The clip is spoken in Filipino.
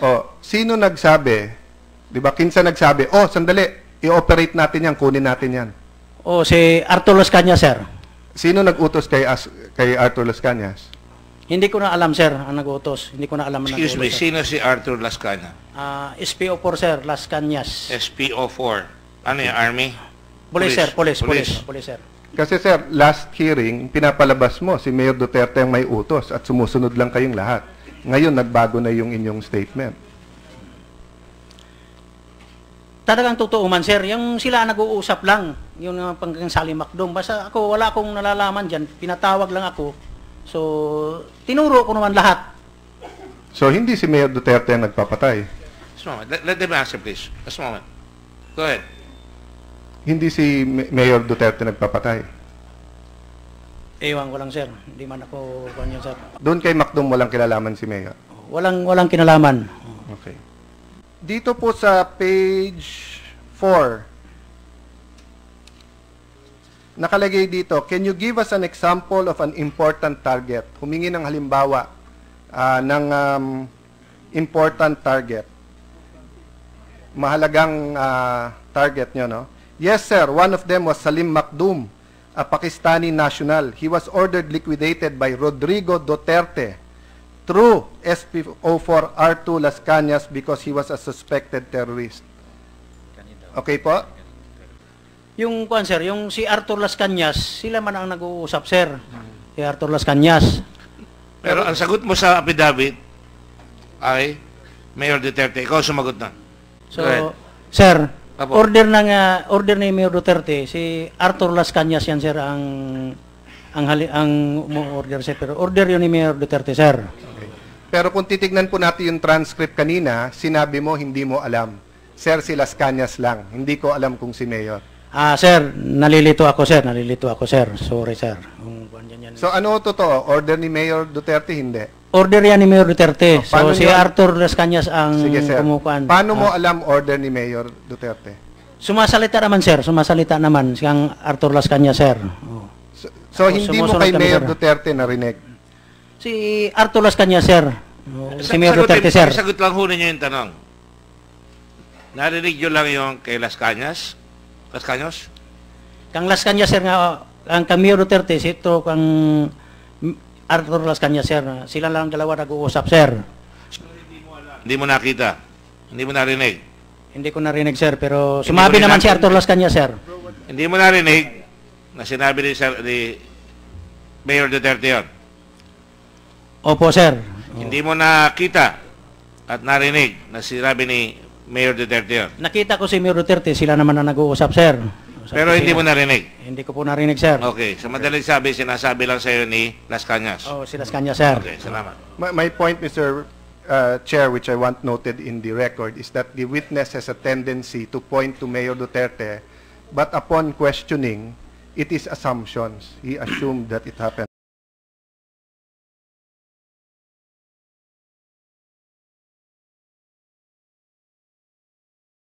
O, sino nagsabi? Di ba, kinsa nagsabi, oh, sandali, i-operate natin yan, kunin natin yan. O si Arturo Las Cañas, sir. Sino nag-utos kay Arthur Las Cañas? Hindi ko na alam, sir, ang nag-utos. Hindi ko na alam ang Excuse me, nag-utos, sir. sino si Arthur Las Cañas? SPO4, sir, Las Cañas. SPO4. Ano yung Army? Police, sir, police, sir. Kasi sir, last hearing, pinapalabas mo, si Mayor Duterte ang may utos at sumusunod lang kayong lahat. Ngayon, nagbago na yung inyong statement. Talagang totoo man, sir. Yung sila nag-uusap lang, yung panggang Sally Macdong. Basta ako, wala akong nalalaman dyan. Pinatawag lang ako. So, tinuro ko naman lahat. So, hindi si Mayor Duterte ang nagpapatay. Just a moment. Let them answer, please. Just a moment. Go ahead. Hindi si Mayor Duterte nagpapatay. Ewan ko lang, sir. Hindi man ako kanyan, sir. Doon kay Macdong walang kilalaman si Mayor. Walang kinalaman. Okay. Dito po sa page 4, nakalagay dito, can you give us an example of an important target? Humingi ng halimbawa ng important target. Mahalagang target nyo, no? Yes, sir. One of them was Salim Macdum, a Pakistani national. He was ordered liquidated by Rodrigo Duterte through SPO4 R2 Las Cañas because he was a suspected terrorist. Okay po? Yung kuan, sir, yung si Arthur Las Cañas, sila man ang nag-uusap, sir. Si Arthur Las Cañas. Pero ang sagot mo sa affidavit ay Mayor Duterte. Ikaw sumagot na. So, Go ahead. sir, Apo. order ni Mayor Duterte, si Arthur Las Cañas yan, sir, ang order, sir. Pero order yun ni Mayor Duterte, sir. Okay. Pero kung titignan po natin yung transcript kanina, sinabi mo hindi mo alam. Sir, si Las Cañas lang. Hindi ko alam kung si Mayor. Sir, nalilito ako, sir. Sorry, sir. Yan. So ano totoo? Order ni Mayor Duterte? Hindi. Order yan ni Mayor Duterte. Paano So, si nyo- Arthur Las Cañas ang Sige, sir. kumukuan. Paano mo alam order ni Mayor Duterte? Sumasalita naman, sir. Sumasalita naman siyang Arthur Las Cañas, sir. Oh. So hindi mo Sumusunod kay kami, Mayor sir. Duterte narinig? Si Arthur Las Cañas, sir. Si Mayor Duterte, sir. Sagot lang ho ninyo yung tanong. Narinig nyo lang yung kay Las Cañas? Las Cañas? Kang Las Cañas, sir, nga, ang kang Mayor Duterte, si ito kang Arthur Las Cañas, sir. Sila lang dalawa nag-uusap, sir. Hindi mo nakita? Hindi mo narinig? Hindi ko narinig, sir, pero Hindi sumabi mo naman si narinig? Arthur Las Cañas, sir. Hindi mo narinig na sinabi ni Mayor Duterte yun? Opo, sir. Hindi mo nakita at narinig na sinabi ni Mayor Duterte yun? Nakita ko si Mayor Duterte, sila naman na nag-uusap, sir. Pero hindi mo narinig? Hindi ko po narinig, sir. Okay. Sa madaling sabi, sinasabi lang sa'yo ni Las Cañas. Oh, si Las Cañas, sir. Okay, salamat. My point, Mr. Chair, which I want noted in the record, is that the witness has a tendency to point to Mayor Duterte, but upon questioning, it is assumptions. He assumed that it happened.